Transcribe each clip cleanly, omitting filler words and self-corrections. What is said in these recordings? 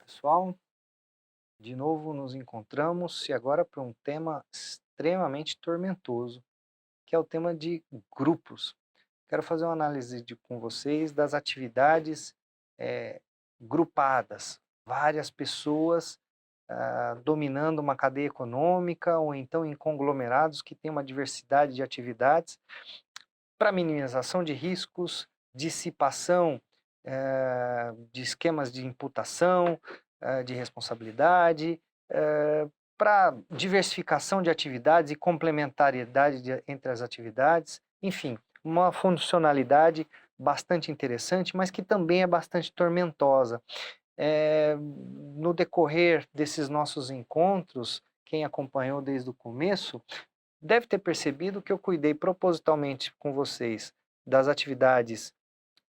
pessoal, de novo nos encontramos e agora para um tema extremamente tormentoso, que é o tema de grupos. Quero fazer uma análise com vocês das atividades grupadas, várias pessoas dominando uma cadeia econômica ou então em conglomerados que têm uma diversidade de atividades para minimização de riscos, dissipação de esquemas de imputação, de responsabilidade, para diversificação de atividades e complementariedade entre as atividades, enfim, uma funcionalidade bastante interessante, mas que também é bastante tormentosa. No decorrer desses nossos encontros, quem acompanhou desde o começo, deve ter percebido que eu cuidei propositalmente com vocês das atividades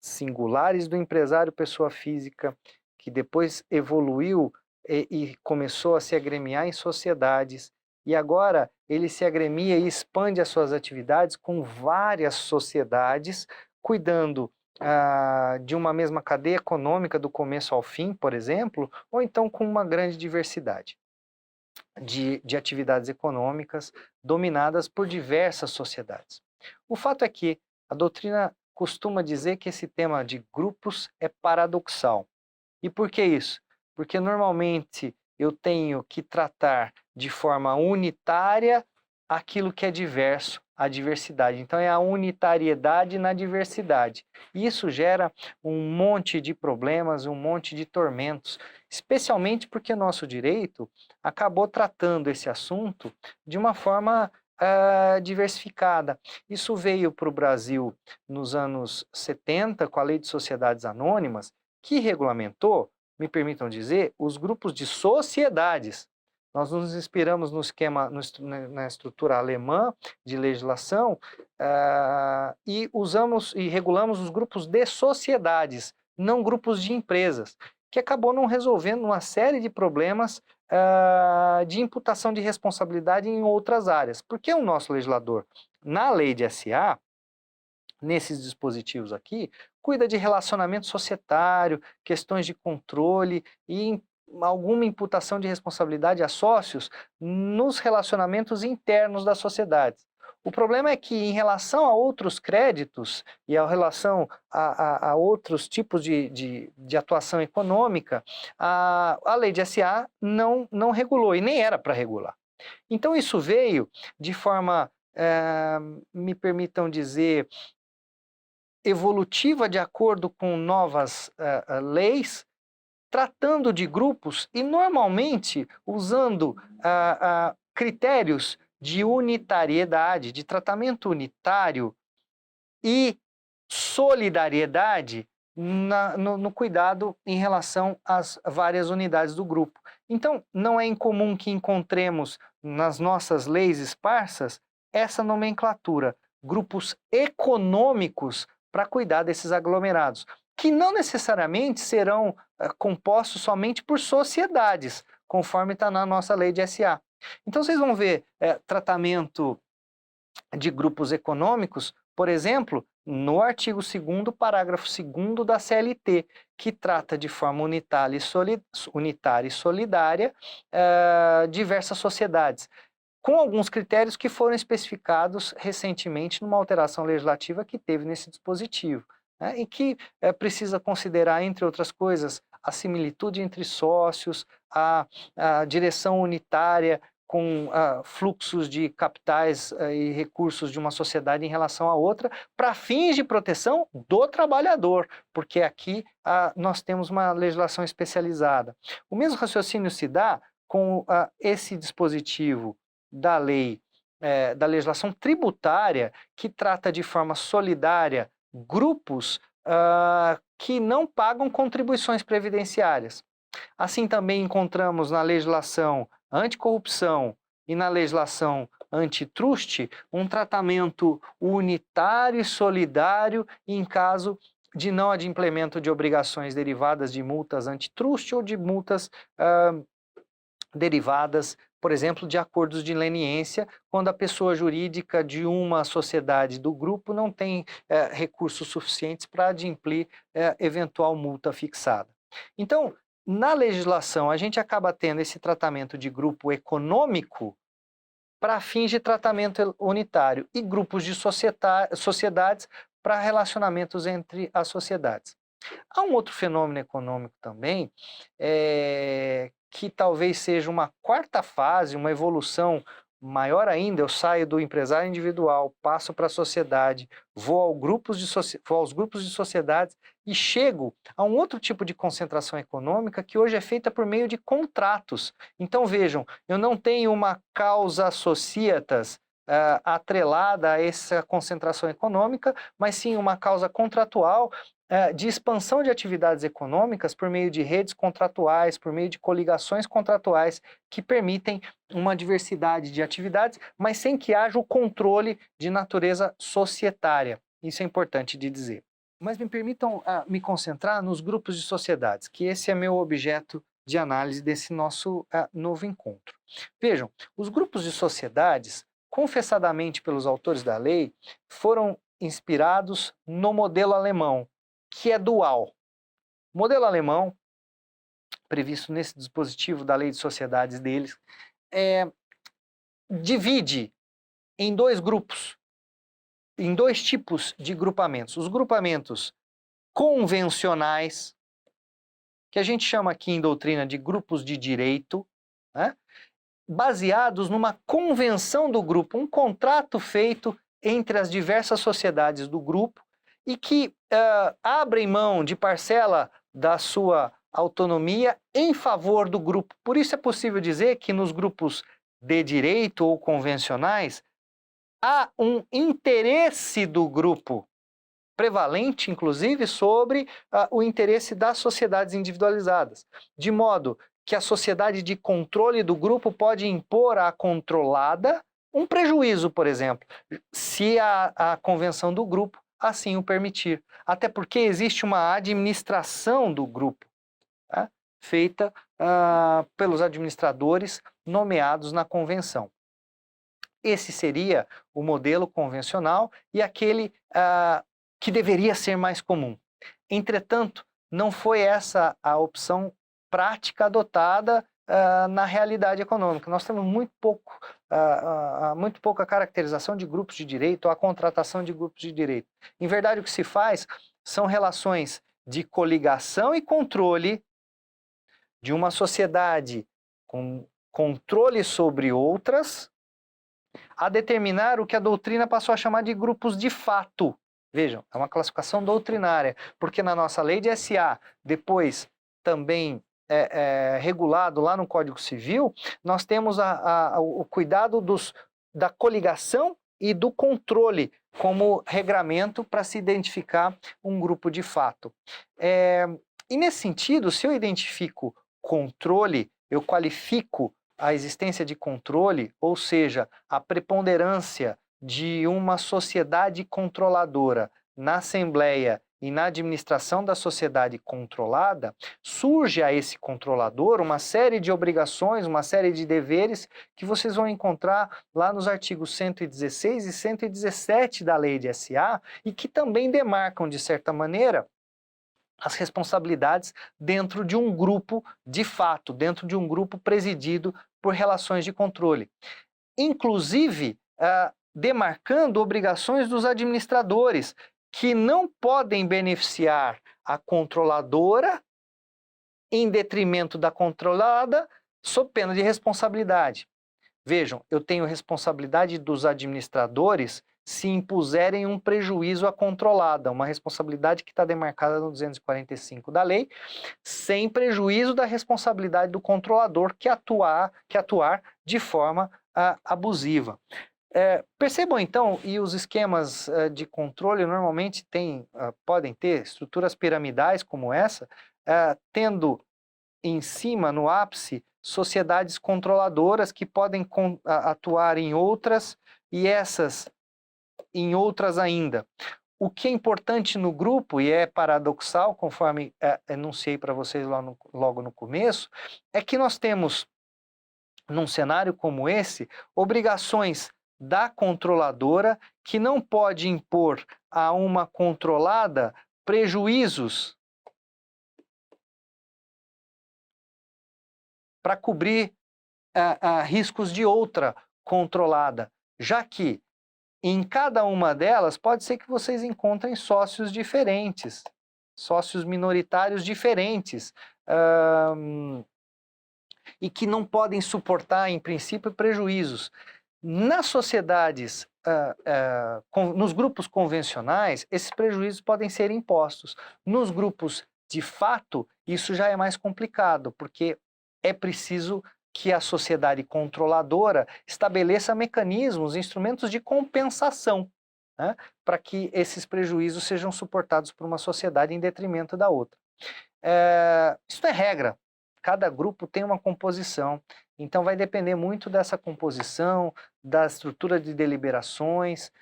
singulares do empresário pessoa física, que depois evoluiu e começou a se agremiar em sociedades, e agora ele se agremia e expande as suas atividades com várias sociedades, cuidando de uma mesma cadeia econômica do começo ao fim, por exemplo, ou então com uma grande diversidade de atividades econômicas dominadas por diversas sociedades. O fato é que a doutrina costuma dizer que esse tema de grupos é paradoxal. E por que isso? Porque normalmente eu tenho que tratar de forma unitária aquilo que é diverso, a diversidade. Então é a unitariedade na diversidade. Isso gera um monte de problemas, um monte de tormentos, especialmente porque nosso direito acabou tratando esse assunto de uma forma diversificada. Isso veio para o Brasil nos anos 70 com a Lei de Sociedades Anônimas, que regulamentou, me permitam dizer, os grupos de sociedades. Nós nos inspiramos no esquema, na estrutura alemã de legislação e usamos e regulamos os grupos de sociedades, não grupos de empresas, que acabou não resolvendo uma série de problemas de imputação de responsabilidade em outras áreas. Porque o nosso legislador, na lei de SA, nesses dispositivos aqui, cuida de relacionamento societário, questões de controle e alguma imputação de responsabilidade a sócios nos relacionamentos internos das sociedades. O problema é que, em relação a outros créditos e em relação a outros tipos de atuação econômica, a lei de SA não regulou, e nem era para regular. Então, isso veio de forma, me permitam dizer, evolutiva de acordo com novas leis, tratando de grupos e normalmente usando critérios de unitariedade, de tratamento unitário e solidariedade no cuidado em relação às várias unidades do grupo. Então, não é incomum que encontremos nas nossas leis esparsas essa nomenclatura, grupos econômicos para cuidar desses aglomerados, que não necessariamente serão compostos somente por sociedades, conforme está na nossa lei de SA. Então, vocês vão ver tratamento de grupos econômicos, por exemplo, no artigo 2º, parágrafo 2º da CLT, que trata de forma unitária e solidária diversas sociedades, com alguns critérios que foram especificados recentemente numa alteração legislativa que teve nesse dispositivo, né, e que precisa considerar, entre outras coisas, a similitude entre sócios, a direção unitária com fluxos de capitais e recursos de uma sociedade em relação à outra, para fins de proteção do trabalhador, porque aqui nós temos uma legislação especializada. O mesmo raciocínio se dá com esse dispositivo da lei, da legislação tributária, que trata de forma solidária grupos que não pagam contribuições previdenciárias. Assim também encontramos na legislação anticorrupção e na legislação antitruste um tratamento unitário e solidário em caso de não adimplemento de obrigações derivadas de multas antitruste ou de multas derivadas, por exemplo, de acordos de leniência, quando a pessoa jurídica de uma sociedade do grupo não tem recursos suficientes para adimplir eventual multa fixada. Então, na legislação, a gente acaba tendo esse tratamento de grupo econômico para fins de tratamento unitário e grupos de sociedades para relacionamentos entre as sociedades. Há um outro fenômeno econômico também, que talvez seja uma quarta fase, uma evolução maior ainda. Eu saio do empresário individual, passo para a sociedade, vou aos grupos de sociedades e chego a um outro tipo de concentração econômica que hoje é feita por meio de contratos. Então vejam, eu não tenho uma causa societas atrelada a essa concentração econômica, mas sim uma causa contratual de expansão de atividades econômicas por meio de redes contratuais, por meio de coligações contratuais que permitem uma diversidade de atividades, mas sem que haja o controle de natureza societária. Isso é importante de dizer. Mas me permitam me concentrar nos grupos de sociedades, que esse é meu objeto de análise desse nosso novo encontro. Vejam, os grupos de sociedades, confessadamente pelos autores da lei, foram inspirados no modelo alemão, que é dual. O modelo alemão, previsto nesse dispositivo da lei de sociedades deles, divide em dois grupos, em dois tipos de grupamentos. Os grupamentos convencionais, que a gente chama aqui em doutrina de grupos de direito, né? Baseados numa convenção do grupo, um contrato feito entre as diversas sociedades do grupo e que abrem mão de parcela da sua autonomia em favor do grupo. Por isso é possível dizer que nos grupos de direito ou convencionais há um interesse do grupo prevalente, inclusive, sobre o interesse das sociedades individualizadas, de modo que a sociedade de controle do grupo pode impor à controlada um prejuízo, por exemplo, se a convenção do grupo assim o permitir. Até porque existe uma administração do grupo, tá? Feita pelos administradores nomeados na convenção. Esse seria o modelo convencional e aquele que deveria ser mais comum. Entretanto, não foi essa a opção prática adotada na realidade econômica. Nós temos muito pouca caracterização de grupos de direito ou a contratação de grupos de direito. Em verdade, o que se faz são relações de coligação e controle de uma sociedade com controle sobre outras, a determinar o que a doutrina passou a chamar de grupos de fato. Vejam, é uma classificação doutrinária, porque na nossa lei de SA, depois também regulado lá no Código Civil, nós temos o cuidado da coligação e do controle como regramento para se identificar um grupo de fato. E nesse sentido, se eu identifico controle, eu qualifico a existência de controle, ou seja, a preponderância de uma sociedade controladora na Assembleia e na administração da sociedade controlada, surge a esse controlador uma série de obrigações, uma série de deveres que vocês vão encontrar lá nos artigos 116 e 117 da Lei de SA e que também demarcam, de certa maneira, as responsabilidades dentro de um grupo de fato, dentro de um grupo presidido por relações de controle. Inclusive, demarcando obrigações dos administradores, que não podem beneficiar a controladora em detrimento da controlada, sob pena de responsabilidade. Vejam, eu tenho responsabilidade dos administradores se impuserem um prejuízo à controlada, uma responsabilidade que está demarcada no 245 da lei, sem prejuízo da responsabilidade do controlador que atuar de forma abusiva. Percebam então, e os esquemas de controle normalmente podem ter estruturas piramidais como essa, tendo em cima, no ápice, sociedades controladoras que podem atuar em outras e essas em outras ainda. O que é importante no grupo, e é paradoxal, conforme enunciei para vocês logo no começo, é que nós temos, num cenário como esse, obrigações da controladora que não pode impor a uma controlada prejuízos para cobrir riscos de outra controlada, já que em cada uma delas pode ser que vocês encontrem sócios diferentes, sócios minoritários diferentes, e que não podem suportar, em princípio, prejuízos. Nas sociedades, nos grupos convencionais, esses prejuízos podem ser impostos. Nos grupos de fato, isso já é mais complicado, porque é preciso que a sociedade controladora estabeleça mecanismos, instrumentos de compensação, né, para que esses prejuízos sejam suportados por uma sociedade em detrimento da outra. Isso não é regra. Cada grupo tem uma composição, então vai depender muito dessa composição, da estrutura de deliberações,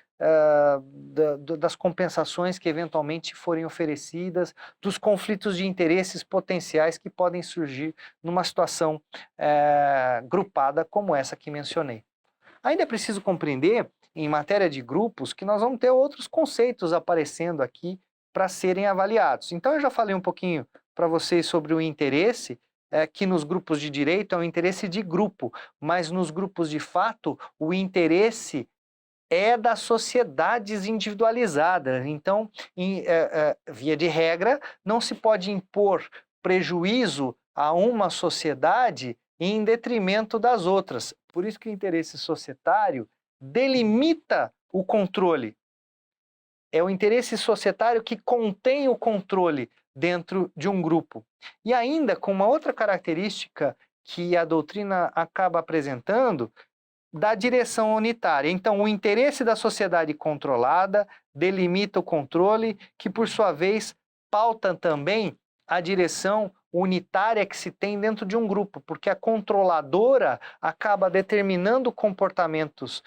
das compensações que eventualmente forem oferecidas, dos conflitos de interesses potenciais que podem surgir numa situação grupada como essa que mencionei. Ainda é preciso compreender, em matéria de grupos, que nós vamos ter outros conceitos aparecendo aqui para serem avaliados. Então eu já falei um pouquinho para vocês sobre o interesse, que nos grupos de direito é um interesse de grupo, mas nos grupos de fato o interesse é das sociedades individualizadas. Então, via de regra, não se pode impor prejuízo a uma sociedade em detrimento das outras. Por isso que o interesse societário delimita o controle. É o interesse societário que contém o controle dentro de um grupo. E ainda com uma outra característica que a doutrina acaba apresentando, da direção unitária. Então, o interesse da sociedade controlada delimita o controle, que por sua vez pauta também a direção unitária que se tem dentro de um grupo, porque a controladora acaba determinando comportamentos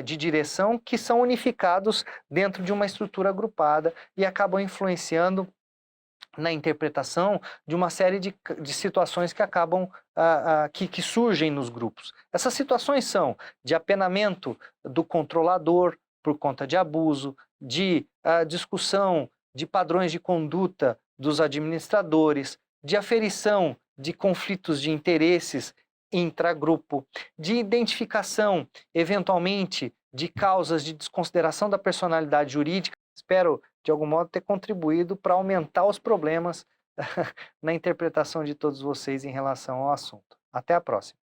de direção que são unificados dentro de uma estrutura agrupada e acabam influenciando na interpretação de uma série de situações que acabam, que surgem nos grupos. Essas situações são de apenamento do controlador por conta de abuso, de discussão de padrões de conduta dos administradores, de aferição de conflitos de interesses intragrupo, de identificação, eventualmente, de causas de desconsideração da personalidade jurídica. Espero, de algum modo, ter contribuído para aumentar os problemas na interpretação de todos vocês em relação ao assunto. Até a próxima.